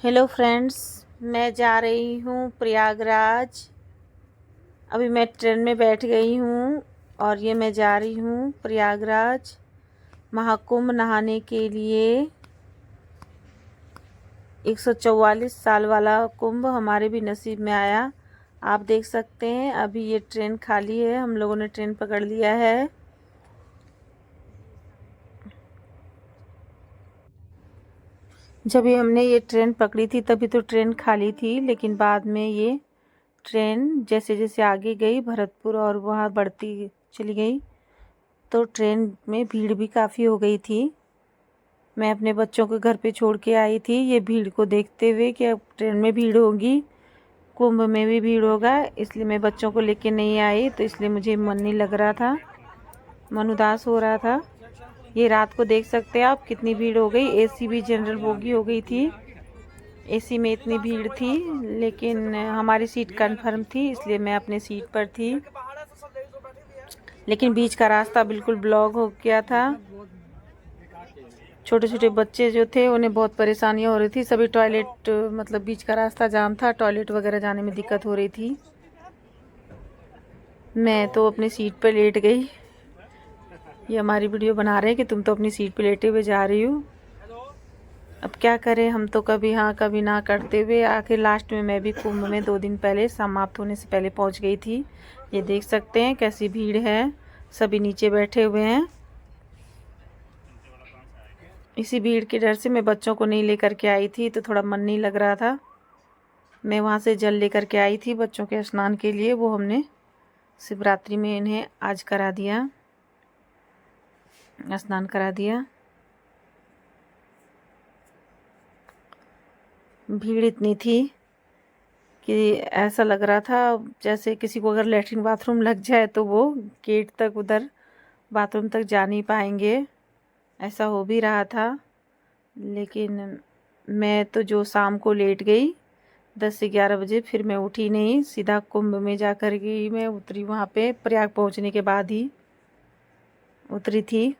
Hello friends, मैं जा रही हूँ प्रयागराज। अभी मैं ट्रेन में बैठ गई हूँ और ये मैं जा रही हूँ प्रयागराज महाकुंभ नहाने के लिए। 144 साल वाला कुंभ हमारे भी नसीब में आया। आप देख सकते हैं अभी ये ट्रेन खाली है, हम लोगों ने ट्रेन पकड़ लिया है। जब ये हमने ये ट्रेन पकड़ी थी तभी तो ट्रेन खाली थी, लेकिन बाद में ये ट्रेन जैसे जैसे आगे गई भरतपुर और वहाँ बढ़ती चली गई तो ट्रेन में भीड़ भी काफ़ी हो गई थी। मैं अपने बच्चों को घर पे छोड़ के आई थी ये भीड़ को देखते हुए कि अब ट्रेन में भीड़ होगी, कुंभ में भी भीड़ होगा, इसलिए मैं बच्चों को लेके नहीं आई। तो इसलिए मुझे मन नहीं लग रहा था, मन उदास हो रहा था। ये रात को देख सकते हैं आप कितनी भीड़ हो गई। एसी भी जनरल बोगी हो गई थी, एसी में इतनी भीड़ थी, लेकिन हमारी सीट कंफर्म थी इसलिए मैं अपने सीट पर थी। लेकिन बीच का रास्ता बिल्कुल ब्लॉक हो गया था। छोटे छोटे बच्चे जो थे उन्हें बहुत परेशानियां हो रही थी, सभी टॉयलेट मतलब बीच का रास्ता जाम था, टॉयलेट वगैरह जाने में दिक्कत हो रही थी। मैं तो अपनी सीट पर लेट गई। ये हमारी वीडियो बना रहे हैं कि तुम तो अपनी सीट पर लेटे हुए जा रही हो। अब क्या करें, हम तो कभी हाँ कभी ना करते हुए आखिर लास्ट में मैं भी कुंभ में 2 दिन पहले समाप्त होने से पहले पहुंच गई थी। ये देख सकते हैं कैसी भीड़ है, सभी नीचे बैठे हुए हैं। इसी भीड़ के डर से मैं बच्चों को नहीं लेकर के आई थी, तो थोड़ा मन नहीं लग रहा था। मैं वहाँ से जल लेकर के आई थी बच्चों के स्नान के लिए, वो हमने शिवरात्रि में इन्हें आज करा दिया, स्नान करा दिया। भीड़ इतनी थी कि ऐसा लग रहा था जैसे किसी को अगर लेटरिन बाथरूम लग जाए तो वो गेट तक उधर बाथरूम तक जा नहीं पाएंगे, ऐसा हो भी रहा था। लेकिन मैं तो जो शाम को लेट गई 10 से 11 बजे, फिर मैं उठी नहीं, सीधा कुंभ में जा कर गई। मैं उतरी वहाँ पे प्रयाग पहुँचने के बाद ही उतरी थी।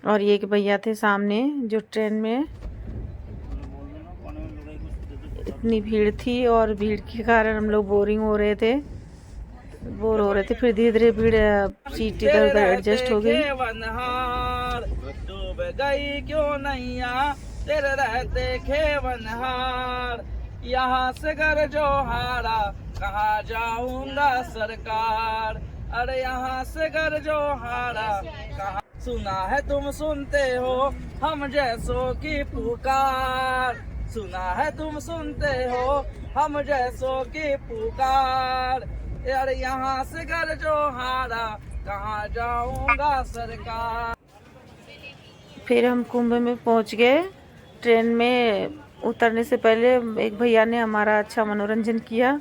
और ये एक भैया थे सामने जो ट्रेन में, इतनी भीड़ थी और भीड़ के कारण हम लोग बोर हो रहे थे। फिर धीरे धीरे भीड़ सीट इधर उधर एडजस्ट हो गई। डूब गई क्यों नैया तेरे रहते खेवनहार, यहाँ से घर जो हारा कहाँ जाऊंगा सरकार, अरे यहाँ से घर जो हारा कहाँ। सुना है तुम सुनते हो हम जैसों की पुकार, सुना है तुम सुनते हो हम जैसों की पुकार, यार यहाँ से घर जो हारा कहाँ जाऊंगा सरकार। फिर हम कुंभ में पहुंच गए। ट्रेन में उतरने से पहले एक भैया ने हमारा अच्छा मनोरंजन किया,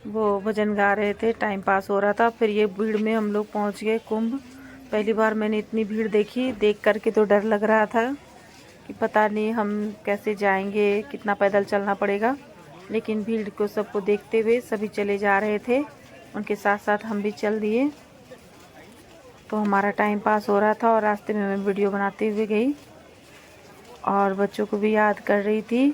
वो भजन गा रहे थे, टाइम पास हो रहा था। फिर ये भीड़ में हम लोग पहुंच गए कुंभ। पहली बार मैंने इतनी भीड़ देखी, देख करके तो डर लग रहा था कि पता नहीं हम कैसे जाएंगे, कितना पैदल चलना पड़ेगा। लेकिन भीड़ को सबको देखते हुए सभी चले जा रहे थे, उनके साथ साथ हम भी चल दिए। तो हमारा टाइम पास हो रहा था और रास्ते में मैं वीडियो बनाते हुए गई और बच्चों को भी याद कर रही थी।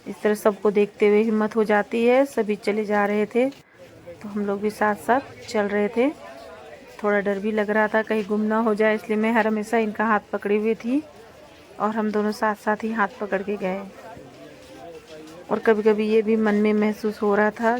इस तरह सबको देखते हुए हिम्मत हो जाती है, सभी चले जा रहे थे तो हम लोग भी साथ साथ चल रहे थे। थोड़ा डर भी लग रहा था कहीं गुम ना हो जाए, इसलिए मैं हर हमेशा इनका हाथ पकड़ी हुई थी और हम दोनों साथ साथ ही हाथ पकड़ के गए। और कभी कभी ये भी मन में महसूस हो रहा था